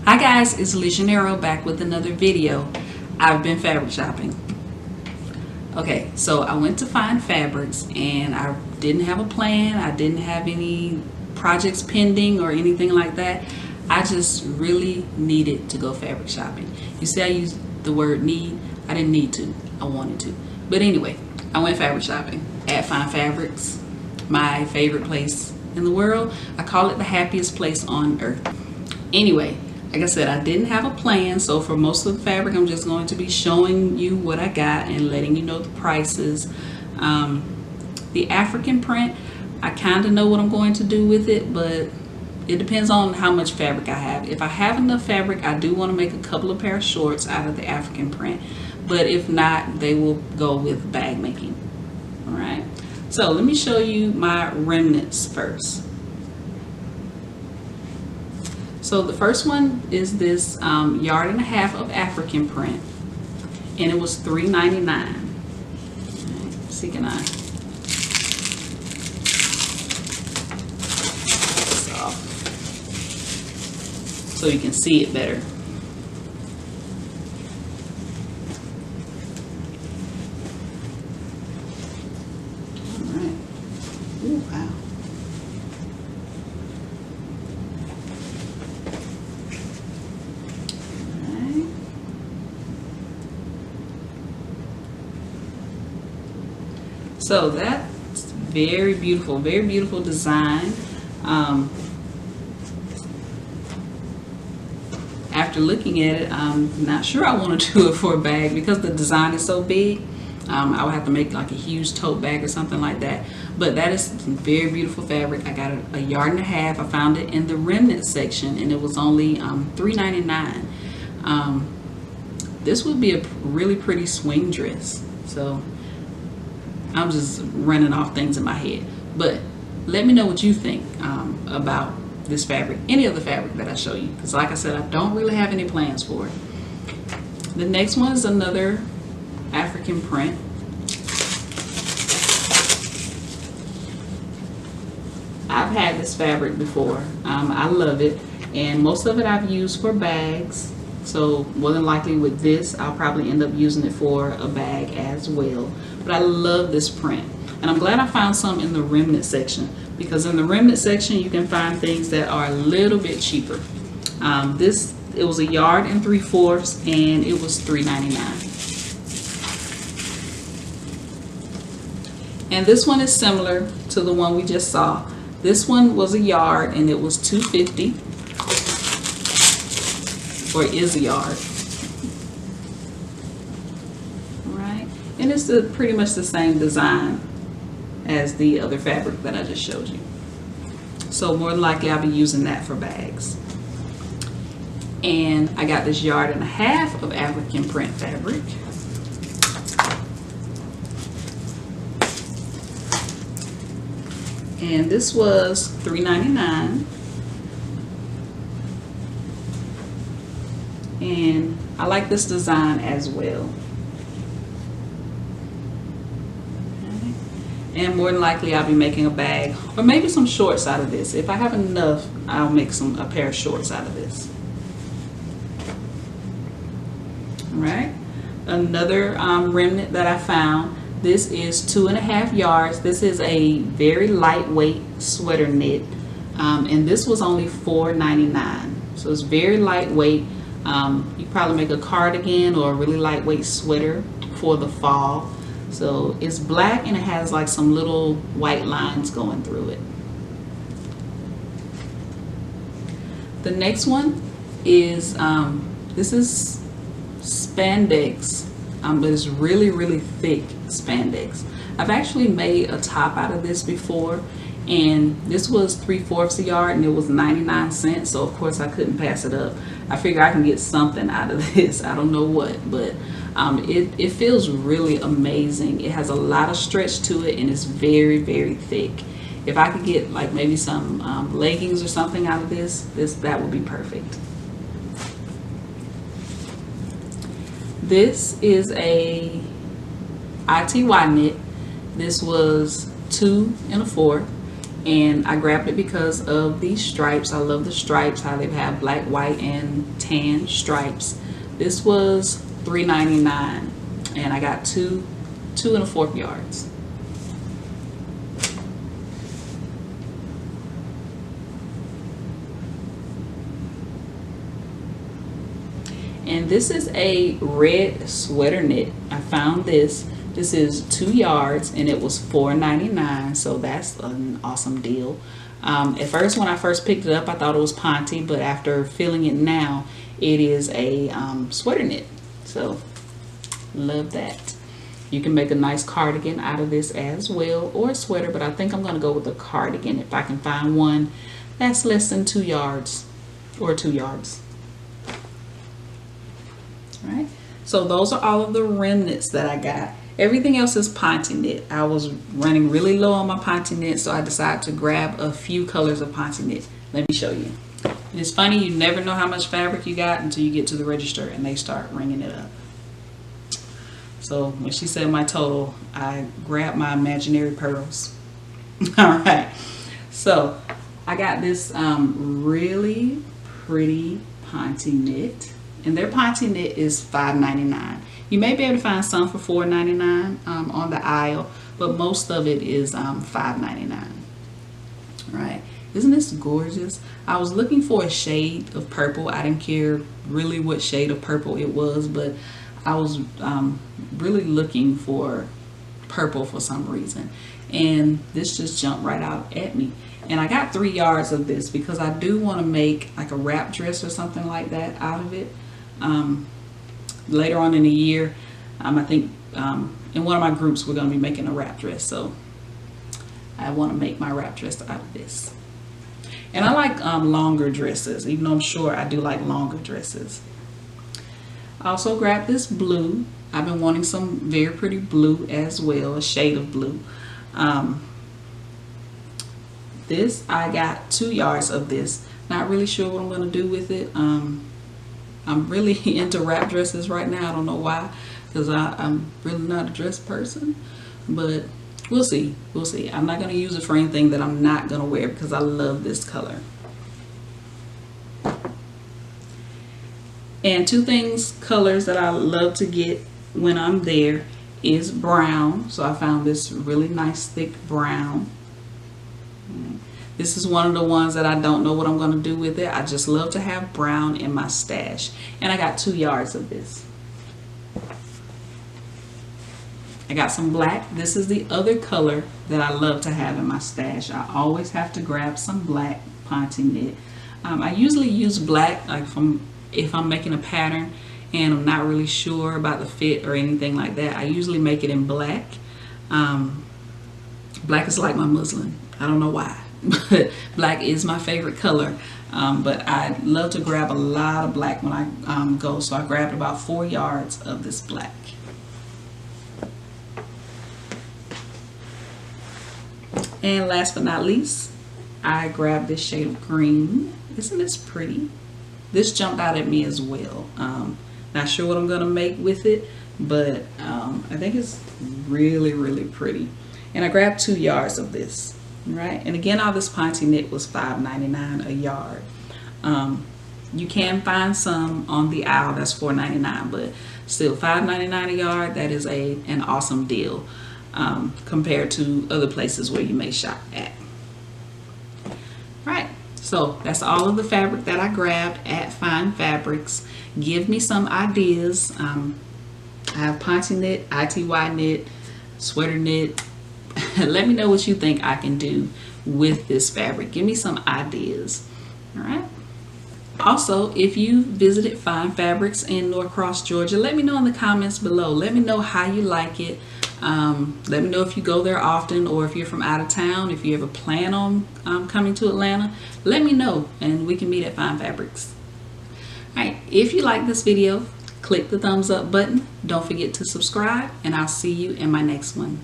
Hi guys, it's Legionero back with another video. I've been fabric shopping. Okay, so I went to find fabrics and I didn't have a plan. I didn't have any projects pending or anything like that. I just really needed to go fabric shopping. You see I used the word need. I didn't need to. I wanted to. But anyway, I went fabric shopping at Fine Fabrics, my favorite place in the world. I call it the happiest place on earth. Anyway, like I said, I didn't have a plan, so for most of the fabric I'm just going to be showing you what I got and letting you know the prices. The African print, I kind of know what I'm going to do with it, but it depends on how much fabric I have. If I have enough fabric, I do want to make a couple of pair of shorts out of the African print, but if not, they will go with bag making. All right, so let me show you my remnants first. So the first one is this 1.5 yards of African print, and it was $3.99. Right, see, can I? This off so you can see it better. All right. Ooh, wow. So that's very beautiful design. After looking at it, I'm not sure I want to do it for a bag because the design is so big. I would have to make like a huge tote bag or something like that. But that is very beautiful fabric. I got it 1.5 yards. I found it in the remnant section and it was only $3.99. This would be a really pretty swing dress. So I'm just running off things in my head, but let me know what you think about this fabric, any of the fabric that I show you, because like I said, I don't really have any plans for it. The next one is another African print. I've had this fabric before. I love it, and most of it I've used for bags, so more than likely with this I'll probably end up using it for a bag as well. But I love this print, and I'm glad I found some in the remnant section, because in the remnant section you can find things that are a little bit cheaper. It was 1 3/4 yards and it was $3.99. And this one is similar to the one we just saw. This one was 1 yard and it was $2.50, or is 1 yard. And it's pretty much the same design as the other fabric that I just showed you. So more than likely I'll be using that for bags. And I got this 1.5 yards of African print fabric. And this was $3.99. And I like this design as well. And more than likely I'll be making a bag or maybe some shorts out of this. If I have enough, I'll make a pair of shorts out of this. All right, another remnant that I found. This is 2.5 yards. This is a very lightweight sweater knit, and this was only $4.99. So it's very lightweight. You probably make a cardigan or a really lightweight sweater for the fall. So it's black and it has like some little white lines going through it. The next one is, this is spandex, but it's really thick spandex. I've actually made a top out of this before, and this was 3/4 yard and it was 99 cents. So of course I couldn't pass it up. I figure I can get something out of this. I don't know what, but it feels really amazing. It has a lot of stretch to it and it's very thick. If I could get like maybe some leggings or something out of that would be perfect. This is a ITY knit. This was 2 1/4, and I grabbed it because of these stripes. I love the stripes, how they have black, white, and tan stripes. This was $3.99, and I got 2 1/4 yards. And this is a red sweater knit. I found this. This is 2 yards, and it was $4.99, so that's an awesome deal. At first, when I first picked it up, I thought it was Ponte, but after feeling it now, it is a sweater knit. So, love that. You can make a nice cardigan out of this as well, or a sweater, but I think I'm going to go with a cardigan if I can find one that's less than 2 yards, or 2 yards. All right, so those are all of the remnants that I got. Everything else is Ponte knit. I was running really low on my Ponte knit, so I decided to grab a few colors of Ponte knit. Let me show you. And it's funny, you never know how much fabric you got until you get to the register and they start ringing it up. So when she said my total, I grabbed my imaginary pearls. All right, so I got this really pretty Ponte knit, and their Ponte knit is $5.99. You may be able to find some for $4.99 on the aisle, but most of it is $5.99. Right? Isn't this gorgeous? I was looking for a shade of purple. I didn't care really what shade of purple it was, but I was really looking for purple for some reason. And this just jumped right out at me. And I got 3 yards of this because I do want to make like a wrap dress or something like that out of it. Later on in the year, I think in one of my groups we're going to be making a wrap dress, so I want to make my wrap dress out of this. And I like longer dresses, even though I'm sure I do like longer dresses. I also grabbed this blue. I've been wanting some very pretty blue as well, a shade of blue. This, I got 2 yards of this. Not really sure what I'm going to do with it. I'm really into wrap dresses right now. I don't know why, because I'm really not a dress person, but we'll see. We'll see. I'm not going to use it for anything that I'm not going to wear because I love this color. And two colors that I love to get when I'm there is brown. So I found this really nice thick brown. This is one of the ones that I don't know what I'm going to do with it. I just love to have brown in my stash. And I got 2 yards of this. I got some black. This is the other color that I love to have in my stash. I always have to grab some black Ponte knit. I usually use black like if I'm making a pattern and I'm not really sure about the fit or anything like that. I usually make it in black. Black is like my muslin. I don't know why. But black is my favorite color, but I love to grab a lot of black when I go, so I grabbed about 4 yards of this black. And last but not least, I grabbed this shade of green. Isn't this pretty? This jumped out at me as well. Not sure what I'm gonna make with it, but I think it's really, really pretty. And I grabbed 2 yards of this. Right, and again, all this Ponte knit was $5.99 a yard. You can find some on the aisle that's $4.99, but still $5.99 a yard. That is an awesome deal compared to other places where you may shop at. Right, so that's all of the fabric that I grabbed at Fine Fabrics. Give me some ideas. I have Ponte knit, ITY knit, sweater knit. Let me know what you think I can do with this fabric. Give me some ideas. All right. Also, if you visited Fine Fabrics in Norcross, Georgia, let me know in the comments below. Let me know how you like it. Let me know if you go there often or if you're from out of town. If you ever plan on coming to Atlanta, let me know and we can meet at Fine Fabrics. All right. If you like this video, click the thumbs up button. Don't forget to subscribe, and I'll see you in my next one.